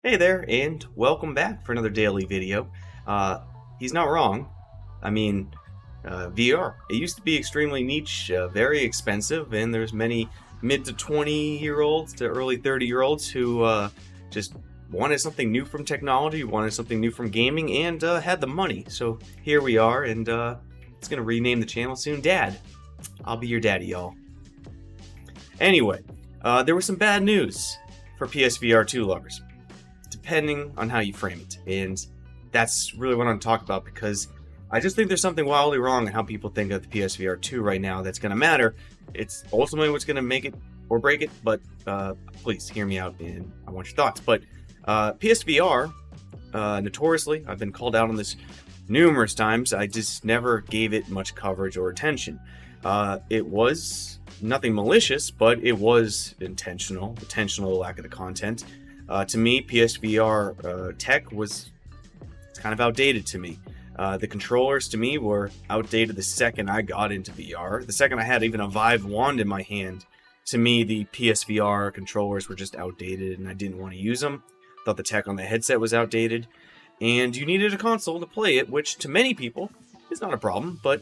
Hey there, and welcome back for another daily video. He's not wrong. I mean, VR. It used to be extremely niche, very expensive, and there's many mid to 20-year-olds to early 30-year-olds who just wanted something new from technology, wanted something new from gaming, and had the money. So here we are, and it's gonna rename the channel soon. Dad, I'll be your daddy, y'all. Anyway, there was some bad news for PSVR 2 lovers, depending on how you frame it. And that's really what I'm talking about, because I just think there's something wildly wrong in how people think of the PSVR 2 right now that's going to matter. It's ultimately what's going to make it or break it, but please hear me out and I want your thoughts. But PSVR, notoriously, I've been called out on this numerous times. I just never gave it much coverage or attention. It was nothing malicious, but it was intentional lack of the content. To me, PSVR tech was kind of outdated to me. The controllers to me were outdated the second I got into VR. The second I had even a Vive wand in my hand, to me the PSVR controllers were just outdated and I didn't want to use them. Thought the tech on the headset was outdated, and you needed a console to play it, which to many people is not a problem, but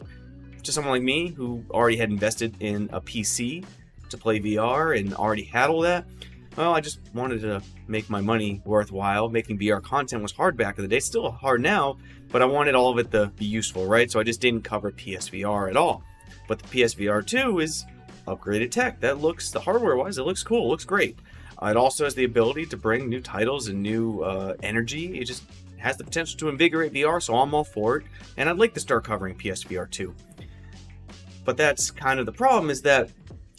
to someone like me who already had invested in a PC to play VR and already had all that, well, I just wanted to make my money worthwhile. Making VR content was hard back in the day. It's still hard now, but I wanted all of it to be useful, right? So I just didn't cover PSVR at all. But the PSVR 2 is upgraded tech. That looks, the hardware-wise, it looks cool. It looks great. It also has the ability to bring new titles and new energy. It just has the potential to invigorate VR, so I'm all for it. And I'd like to start covering PSVR 2. But that's kind of the problem, is that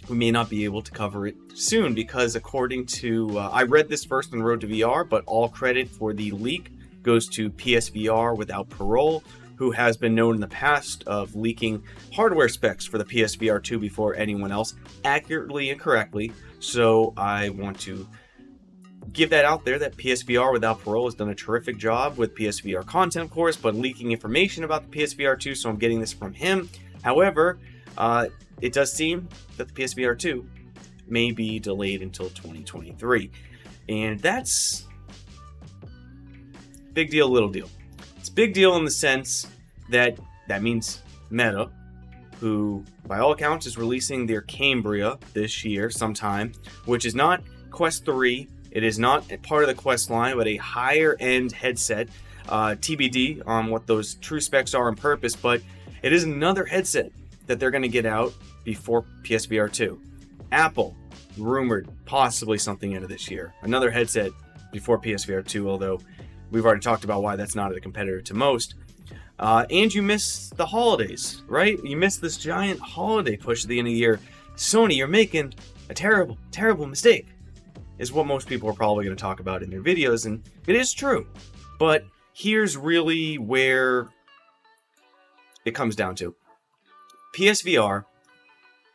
we may not be able to cover it soon, because according to, I read this first on Road to VR, but all credit for the leak goes to PSVR Without Parole, who has been known in the past of leaking hardware specs for the PSVR 2 before anyone else, accurately and correctly. So I want to give that out there, that PSVR Without Parole has done a terrific job with PSVR content, of course, but leaking information about the PSVR 2, so I'm getting this from him. However, it does seem that the PSVR 2 may be delayed until 2023. And that's big deal, little deal. It's big deal in the sense that that means Meta, who by all accounts is releasing their Cambria this year sometime, which is not Quest 3. It is not a part of the Quest line, but a higher end headset. TBD on what those true specs are on purpose, but it is another headset that they're going to get out before PSVR 2. Apple, rumored possibly something into this year. Another headset before PSVR 2, although we've already talked about why that's not a competitor to most. And you miss the holidays, right? You miss this giant holiday push at the end of the year. Sony, you're making a terrible, terrible mistake, is what most people are probably going to talk about in their videos, and it is true. But here's really where it comes down to. PSVR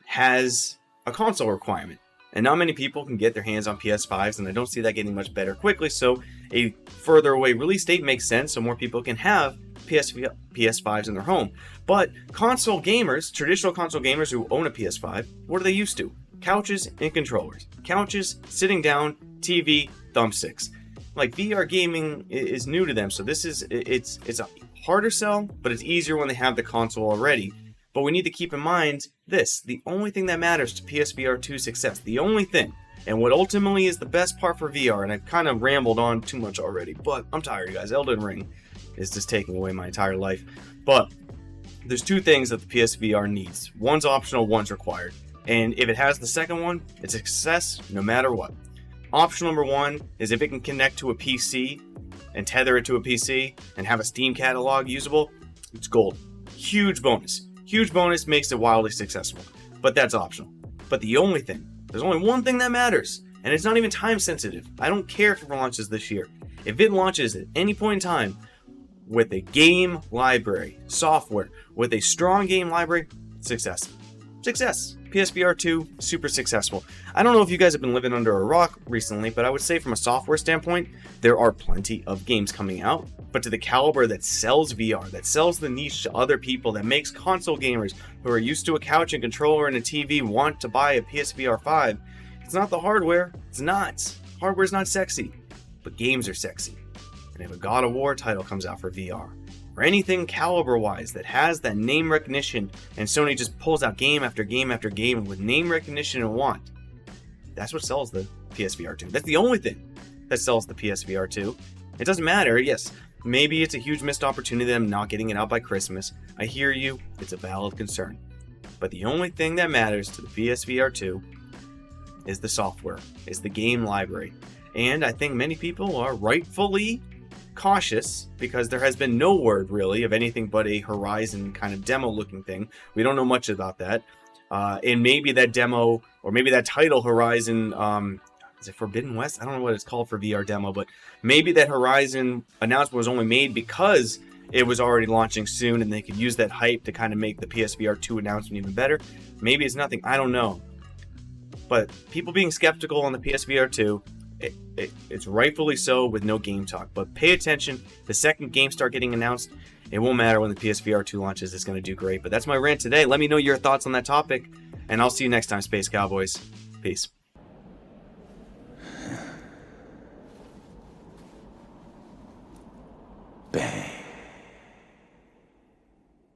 has a console requirement, and not many people can get their hands on PS5s, and I don't see that getting much better quickly, so a further away release date makes sense, so more people can have PS5s in their home. But console gamers, traditional console gamers who own a PS5, what are they used to? Couches and controllers. Couches, sitting down, TV, thumbsticks. Like, VR gaming is new to them, so this is, it's a harder sell, but it's easier when they have the console already. But we need to keep in mind this, the only thing that matters to PSVR 2's success, the only thing, and what ultimately is the best part for VR, and I've kind of rambled on too much already, but I'm tired, guys. Elden Ring is just taking away my entire life. But there's two things that the PSVR needs. One's optional, one's required. And if it has the second one, it's a success no matter what. Option number one is if it can connect to a PC and tether it to a PC and have a Steam catalog usable, it's gold. Huge bonus. Huge bonus, makes it wildly successful, but that's optional. But the only thing, there's only one thing that matters, and it's not even time sensitive. I don't care if it launches this year. If it launches at any point in time with a game library, software, with a strong game library, success. Success. PSVR 2, super successful. I don't know if you guys have been living under a rock recently, but I would say from a software standpoint, there are plenty of games coming out, but to the caliber that sells VR, that sells the niche to other people, that makes console gamers who are used to a couch and controller and a TV want to buy a PSVR 5, it's not the hardware. It's not. Hardware's not sexy. but games are sexy. And if a God of War title comes out for VR, or anything caliber-wise that has that name recognition, and Sony just pulls out game after game after game with name recognition and want, that's what sells the PSVR 2. That's the only thing that sells the PSVR 2. It doesn't matter, yes, maybe it's a huge missed opportunity that I'm not getting it out by Christmas. I hear you, it's a valid concern. But the only thing that matters to the PSVR 2 is the software, is the game library. And I think many people are rightfully cautious because there has been no word really of anything but a Horizon kind of demo looking thing. We don't know much about that. And maybe that demo, or maybe that title Horizon, is it Forbidden West? I don't know what it's called for VR demo, but maybe that Horizon announcement was only made because it was already launching soon and they could use that hype to kind of make the PSVR 2 announcement even better. Maybe it's nothing, I don't know. But people being skeptical on the PSVR 2, it's rightfully so with no game talk. But pay attention, the second games start getting announced, it won't matter when the PSVR 2 launches, it's going to do great. But that's my rant today. Let me know your thoughts on that topic, and I'll see you next time, Space Cowboys. Peace. Bang.